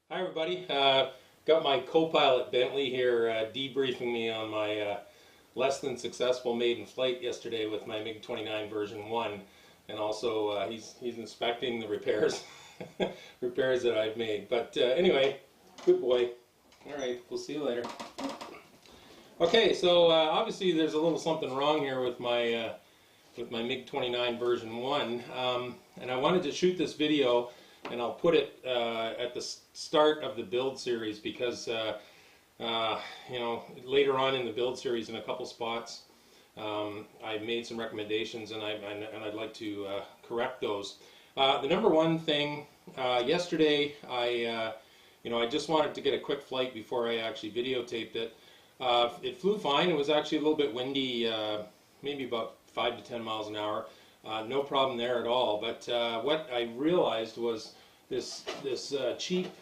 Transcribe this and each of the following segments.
Hi everybody. Got my co-pilot Bentley here debriefing me on my less than successful maiden flight yesterday with my Mig-29 version 1, and also he's inspecting the repairs repairs that I've made. But anyway, good boy. All right, we'll see you later. Okay, so obviously there's a little something wrong here with my Mig-29 version 1, and I wanted to shoot this video, and I'll put it at the start of the build series because you know, later on in the build series in a couple spots I've made some recommendations, and I'd like to correct those. The number one thing, yesterday I just wanted to get a quick flight before I actually videotaped it. It flew fine. It was actually a little bit windy, maybe about 5 to 10 miles an hour. No problem there at all. But what I realized was this cheap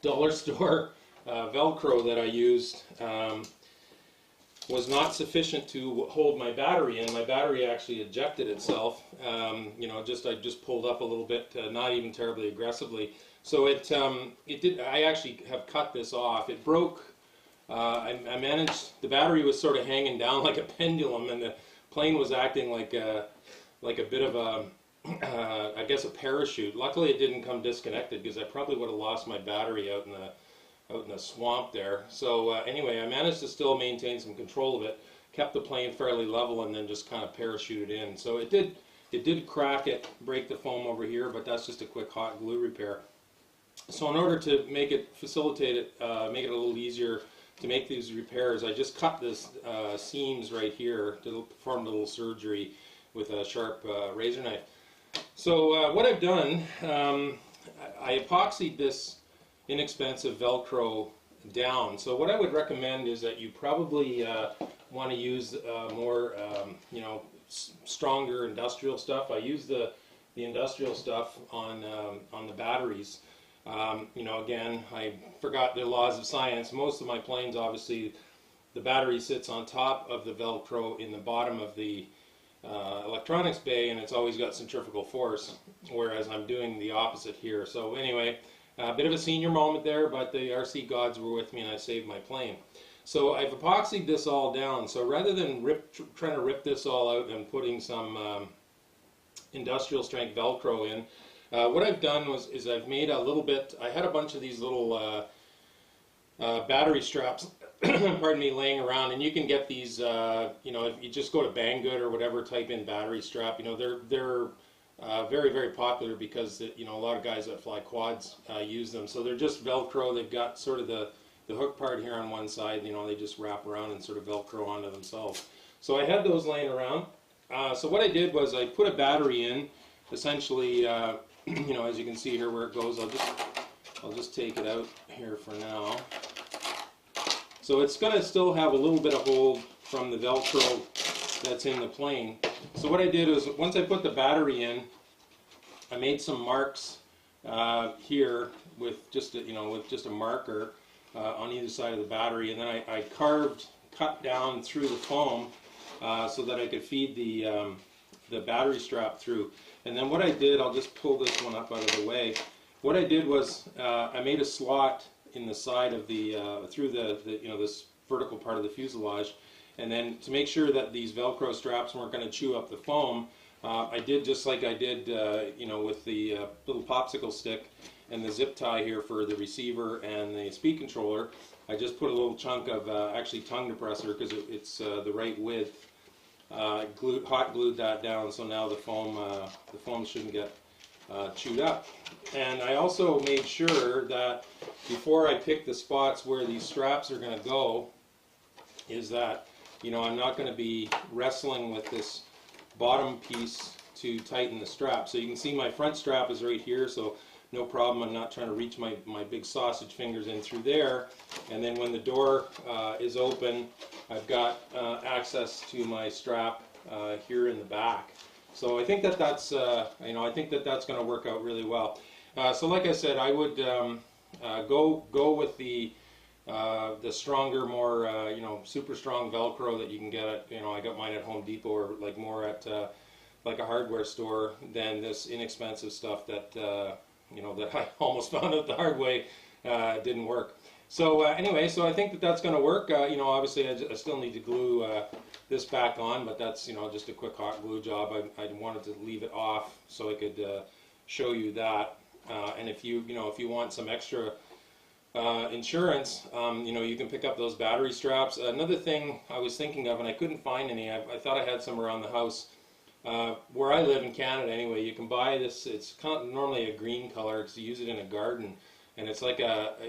dollar store velcro that I used was not sufficient to hold my battery in. My battery actually ejected itself. You know, I just pulled up a little bit, not even terribly aggressively. So it did. I actually have cut this off. It broke. I managed. The battery was sort of hanging down like a pendulum, and the plane was acting like a bit of a, I guess, a parachute. Luckily, it didn't come disconnected because I probably would have lost my battery out in the swamp there. So anyway, I managed to still maintain some control of it, kept the plane fairly level, and then just kind of parachuted in. So it did crack it, break the foam over here, but that's just a quick hot glue repair. So in order to make it facilitate it, make it a little easier to make these repairs, I just cut this seams right here, performed a little surgery with a sharp razor knife. So what I've done, I epoxied this inexpensive Velcro down. So what I would recommend is that you probably want to use more, you know, stronger industrial stuff. I use the industrial stuff on the batteries. You know, again, I forgot the laws of science. Most of my planes, obviously, the battery sits on top of the Velcro in the bottom of the electronics bay, and it's always got centrifugal force, whereas I'm doing the opposite here. So anyway, a bit of a senior moment there, but the RC gods were with me and I saved my plane. So I've epoxied this all down. So rather than trying to rip this all out and putting some industrial strength Velcro in, what I've done is I've made a little bit. I had a bunch of these little battery straps, pardon me, laying around, and you can get these. You know, if you just go to Banggood or whatever, type in battery strap. You know, they're very, very popular because you know, a lot of guys that fly quads use them. So they're just Velcro. They've got sort of the hook part here on one side. You know, they just wrap around and sort of Velcro onto themselves. So I had those laying around. So what I did was I put a battery in, essentially. You know, as you can see here where it goes, I'll just take it out here for now. So it's going to still have a little bit of hold from the Velcro that's in the plane. So what I did is, once I put the battery in, I made some marks here with just a marker on either side of the battery, and then I cut down through the foam so that I could feed the battery strap through. And then what I did, I'll just pull this one up out of the way. What I did was I made a slot in the side of the through the you know, this vertical part of the fuselage, and then to make sure that these Velcro straps weren't going to chew up the foam, I did just like I did you know, with the little popsicle stick and the zip tie here for the receiver and the speed controller. I just put a little chunk of actually tongue depressor, because it's the right width. Hot glued that down, so now the foam shouldn't get chewed up. And I also made sure that before I pick the spots where these straps are going to go, is that, you know, I'm not going to be wrestling with this bottom piece to tighten the strap. So you can see my front strap is right here, so no problem. I'm not trying to reach my big sausage fingers in through there. And then when the door is open, I've got access to my strap here in the back. So I think that's you know, I think that's going to work out really well. So like I said, I would go with the stronger, more you know, super strong Velcro that you can get at, you know, I got mine at Home Depot, or like more at like a hardware store, than this inexpensive stuff that you know, that I almost found out the hard way didn't work. So anyway, so I think that that's going to work. You know, obviously I still need to glue this back on, but that's, you know, just a quick hot glue job. I wanted to leave it off so I could show you that. And if you know, if you want some extra insurance, you know, you can pick up those battery straps. Another thing I was thinking of, and I couldn't find any, I thought I had some around the house. Where I live in Canada anyway, you can buy this, it's normally a green color because you use it in a garden. And it's like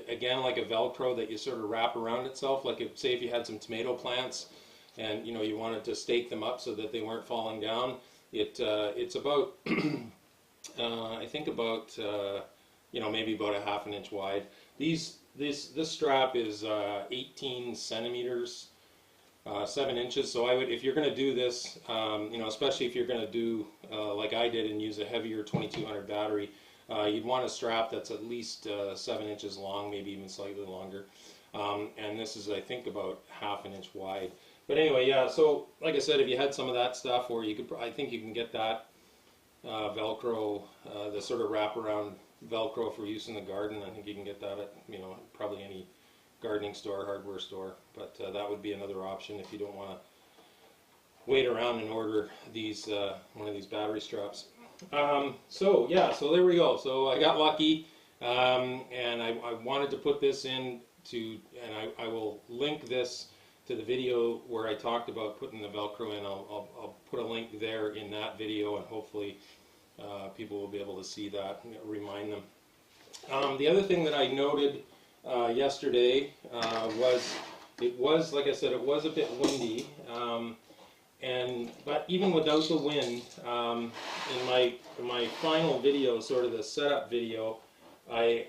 again, like a velcro that you sort of wrap around itself. Like if, say if you had some tomato plants and, you know, you wanted to stake them up so that they weren't falling down. It's about, I think about, you know, maybe about a ½ an inch wide. This strap is 18 centimeters, 7 inches. So I would, if you're going to do this, you know, especially if you're going to do like I did and use a heavier 2200 battery, you'd want a strap that's at least 7 inches long, maybe even slightly longer. And this is, I think, about ½ an inch wide. But anyway, yeah, so like I said, if you had some of that stuff, or you could, I think you can get that Velcro, the sort of wraparound Velcro for use in the garden. I think you can get that at, you know, probably any gardening store, hardware store. But that would be another option if you don't want to wait around and order these one of these battery straps. So yeah, so there we go. So I got lucky, and I wanted to put this in to, and I will link this to the video where I talked about putting the Velcro in. I'll put a link there in that video, and hopefully people will be able to see that and remind them. The other thing that I noted yesterday was, like I said, it was a bit windy. But even without the wind, in my final video, sort of the setup video, I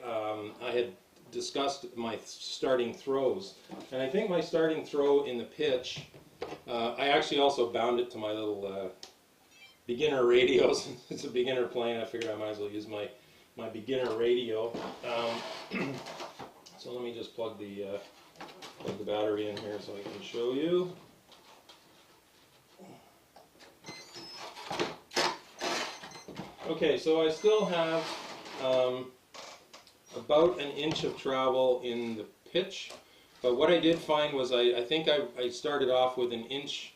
had discussed my starting throws, and I think my starting throw in the pitch, I actually also bound it to my little beginner radios. It's a beginner plane. I figured I might as well use my beginner radio. So let me just plug the battery in here so I can show you. Okay, so I still have about an inch of travel in the pitch, but what I did find was I think I started off with an inch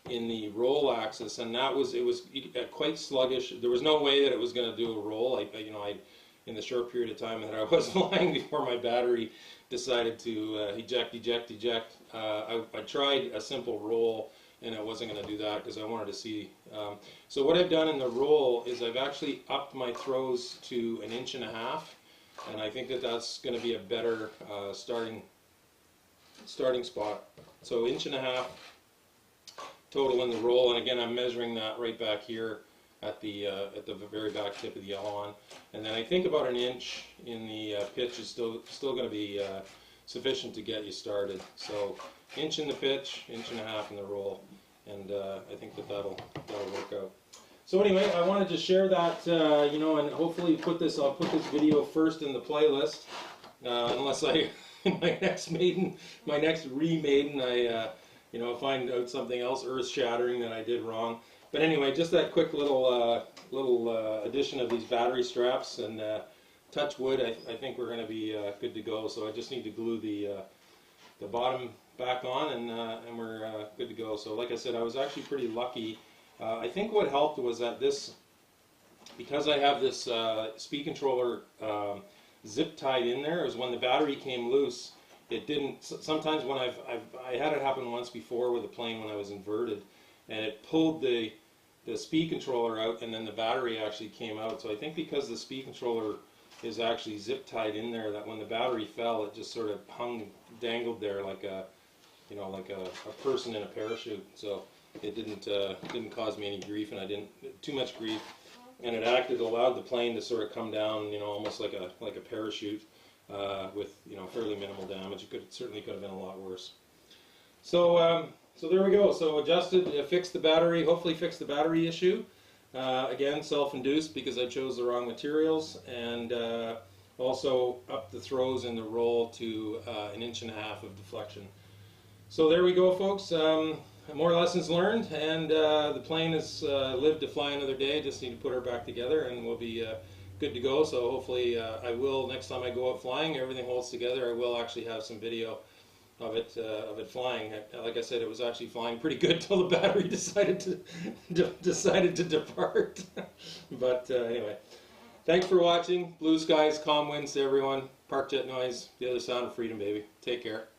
in the roll axis, and it was quite sluggish. There was no way that it was going to do a roll. In the short period of time that I was flying before my battery decided to eject. I tried a simple roll, and I wasn't going to do that because I wanted to see. So what I've done in the roll is I've actually upped my throws to 1.5 inches, and I think that that's going to be a better starting spot. So 1.5 inches total in the roll, and again I'm measuring that right back here at the very back tip of the elevon, and then I think about 1 inch in the pitch is still going to be sufficient to get you started. So 1 inch in the pitch, 1.5 inches in the roll, and I think that'll work out. So anyway, I wanted to share that, you know, and hopefully I'll put this video first in the playlist, unless my next re-Maiden, I you know, find out something else earth-shattering that I did wrong. But anyway, just that quick little addition of these battery straps, and touch wood, I think we're going to be good to go. So I just need to glue the bottom back on, and we're good to go. So like I said, I was actually pretty lucky. I think what helped was that because I have this speed controller zip tied in there, is when the battery came loose, it didn't. Sometimes when I had it happen once before with a plane when I was inverted, and it pulled the speed controller out, and then the battery actually came out. So I think because the speed controller is actually zip tied in there, that when the battery fell, it just sort of dangled there like a person in a parachute. So it didn't cause me any grief, and I didn't too much grief, and it allowed the plane to sort of come down, you know, almost like a parachute, with, you know, fairly minimal damage. It certainly could have been a lot worse. So so there we go. So fixed the battery, hopefully fixed the battery issue. Again, self-induced because I chose the wrong materials, and also upped the throws in the roll to 1.5 inches of deflection. So there we go, folks. More lessons learned, and the plane has lived to fly another day. Just need to put her back together, and we'll be good to go. So hopefully I will, next time I go out flying, everything holds together, I will actually have some video of it flying. Like I said, it was actually flying pretty good till the battery decided to depart. But anyway, thanks for watching. Blue skies, calm winds to everyone. Park jet noise, the other sound of freedom, baby. Take care.